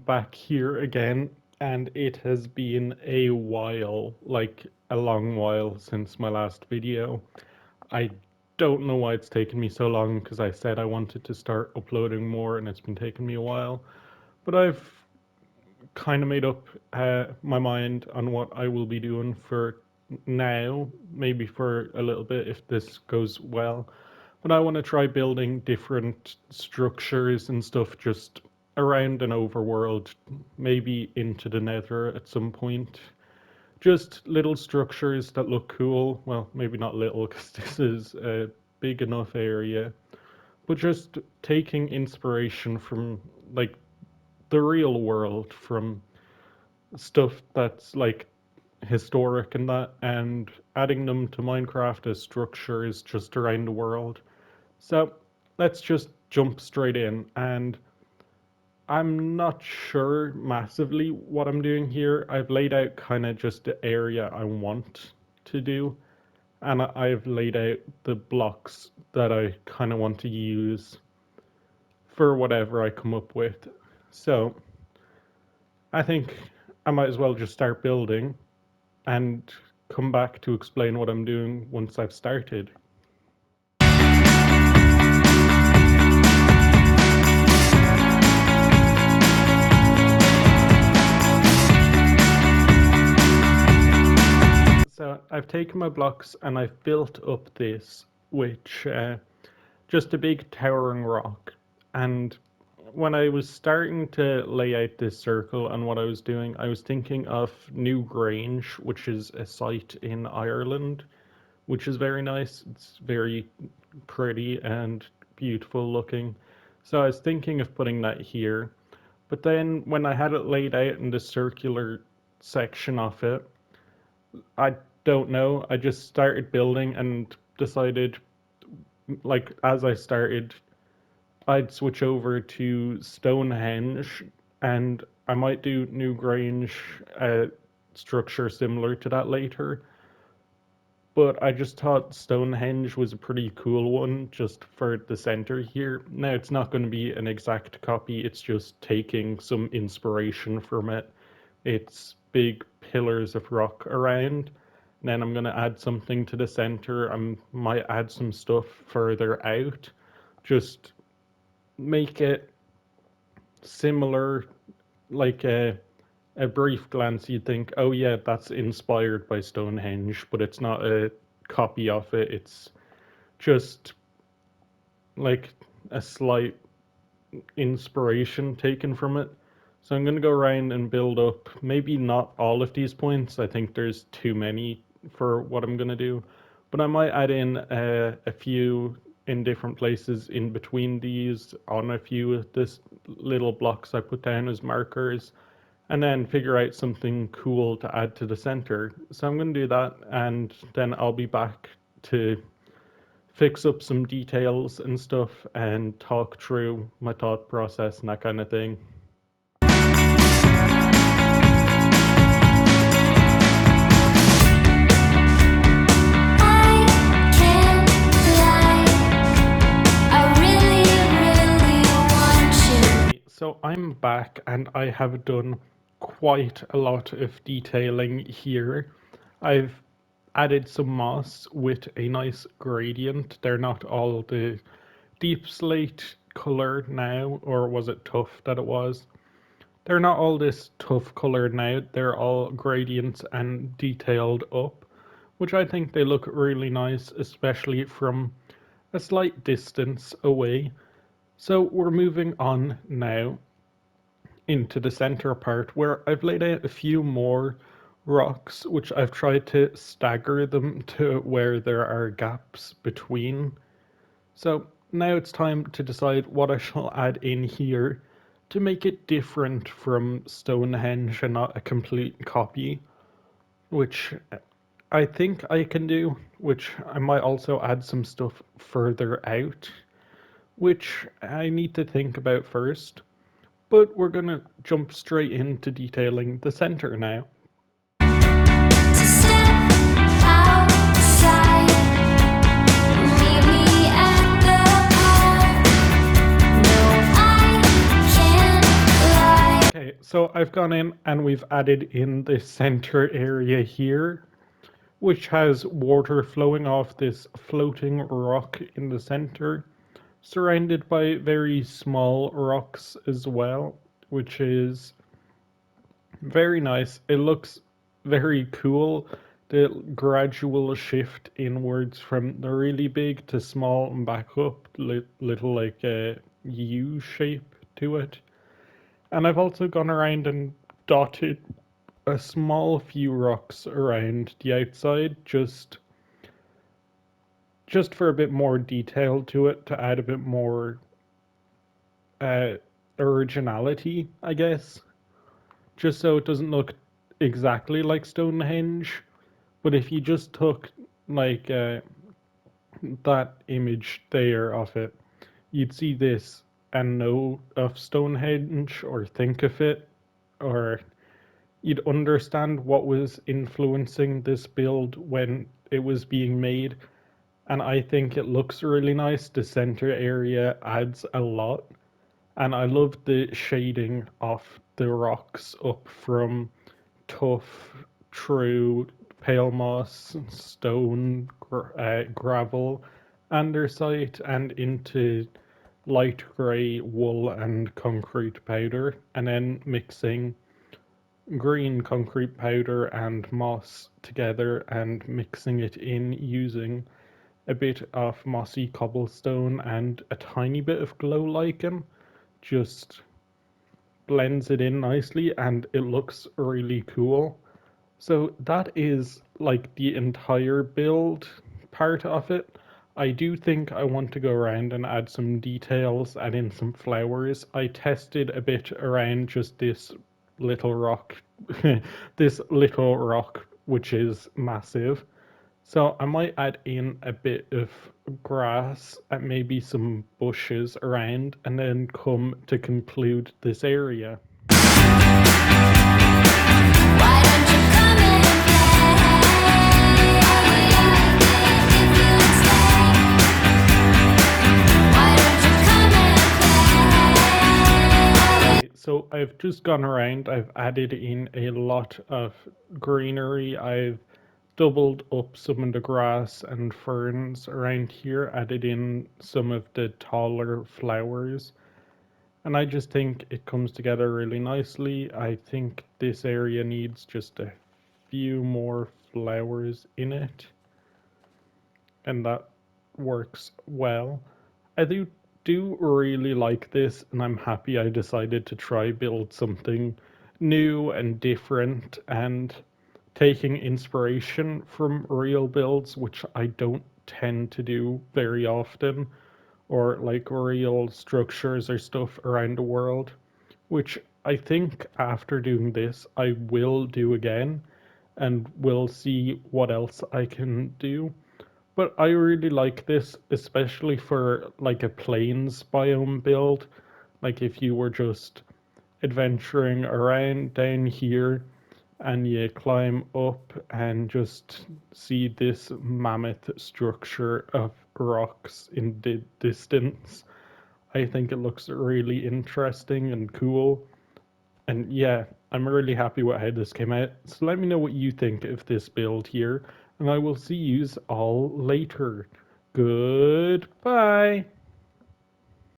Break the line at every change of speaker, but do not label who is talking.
back here again, and it has been a while, like a long while since my last video. I don't know why it's taken me so long because I said I wanted to start uploading more and it's been taking me a while. But I've kind of made up my mind on what I will be doing for now, maybe for a little bit if this goes well. But I want to try building different structures and stuff just around an overworld, maybe into the nether at some point. Just little structures that look cool. Well, maybe not little because this is a big enough area. But just taking inspiration from like the real world, from stuff that's like historic and that, and adding them to Minecraft as structures just around the world. So let's just jump straight in. And I'm not sure massively what I'm doing here. I've laid out kind of just the area I want to do, and I've laid out the blocks that I kind of want to use for whatever I come up with. So I think I might as well just start building and come back to explain what I'm doing once I've started. So I've taken my blocks and I've built up this, which just a big towering rock. And when I was starting to lay out this circle and what I was doing, I was thinking of Newgrange, which is a site in Ireland, which is very nice. It's very pretty and beautiful looking. So I was thinking of putting that here. But then when I had it laid out in the circular section of it, I don't know. I just started building and decided, like, as I started, I'd switch over to Stonehenge, and I might do Newgrange structure similar to that later. But I just thought Stonehenge was a pretty cool one just for the center here. Now, it's not going to be an exact copy, it's just taking some inspiration from it. It's big pillars of rock around. And then I'm going to add something to the center. I might add some stuff further out. Just make it similar, like a brief glance you'd think, oh yeah, that's inspired by Stonehenge, but it's not a copy of it. It's just like a slight inspiration taken from it. So I'm going to go around and build up, maybe not all of these points. I think there's too many for what I'm going to do. But I might add in a few in different places in between these on a few of this little blocks I put down as markers, and then figure out something cool to add to the center. So I'm going to do that, and then I'll be back to fix up some details and stuff and talk through my thought process and that kind of thing. So I'm back and I have done quite a lot of detailing here. I've added some moss with a nice gradient. They're not all the deep slate color now, or was it tough that it was? They're not all this tough color now. They're all gradients and detailed up, which I think they look really nice, especially from a slight distance away. So we're moving on now into the center part where I've laid out a few more rocks, which I've tried to stagger them to where there are gaps between. So now it's time to decide what I shall add in here to make it different from Stonehenge and not a complete copy, which I think I can do, which I might also add some stuff further out, which I need to think about first, but we're gonna jump straight into detailing the center now. Okay, So I've gone in and we've added in this center area here, which has water flowing off this floating rock in the center, surrounded by very small rocks as well, which is very nice. It looks very cool. The gradual shift inwards from the really big to small and back up, little like a U shape to it. And I've also gone around and dotted a small few rocks around the outside, just for a bit more detail to it, to add a bit more uh, originality, I guess. Just so it doesn't look exactly like Stonehenge. But if you just took like that image there of it, you'd see this and know of Stonehenge or think of it, or you'd understand what was influencing this build when it was being made. And I think it looks really nice. The center area adds a lot. And I love the shading of the rocks up from tough, true, pale moss, stone, gravel, andesite, and into light grey wool and concrete powder, and then mixing green concrete powder and moss together and mixing it in using a bit of mossy cobblestone and a tiny bit of glow lichen. Just blends it in nicely and it looks really cool. So that is like the entire build part of it. I do think I want to go around and add some details, add in some flowers. I tested a bit around just this little rock, this little rock, which is massive. So I might add in a bit of grass and maybe some bushes around and then come to conclude this area. Why don't you come and play? So I've just gone around, I've added in a lot of greenery, I've doubled up some of the grass and ferns around here, added in some of the taller flowers, and I just think it comes together really nicely. I think this area needs just a few more flowers in it, and that works well. I do really like this, and I'm happy I decided to try build something new and different and taking inspiration from real builds, which I don't tend to do very often, or like real structures or stuff around the world, which I think after doing this I will do again and we'll see what else I can do. But I really like this, especially for like a plains biome build. Like if you were just adventuring around down here and you climb up and just see this mammoth structure of rocks in the distance. I think it looks really interesting and cool. And yeah, I'm really happy with how this came out. So let me know what you think of this build here, and I will see yous all later. Goodbye.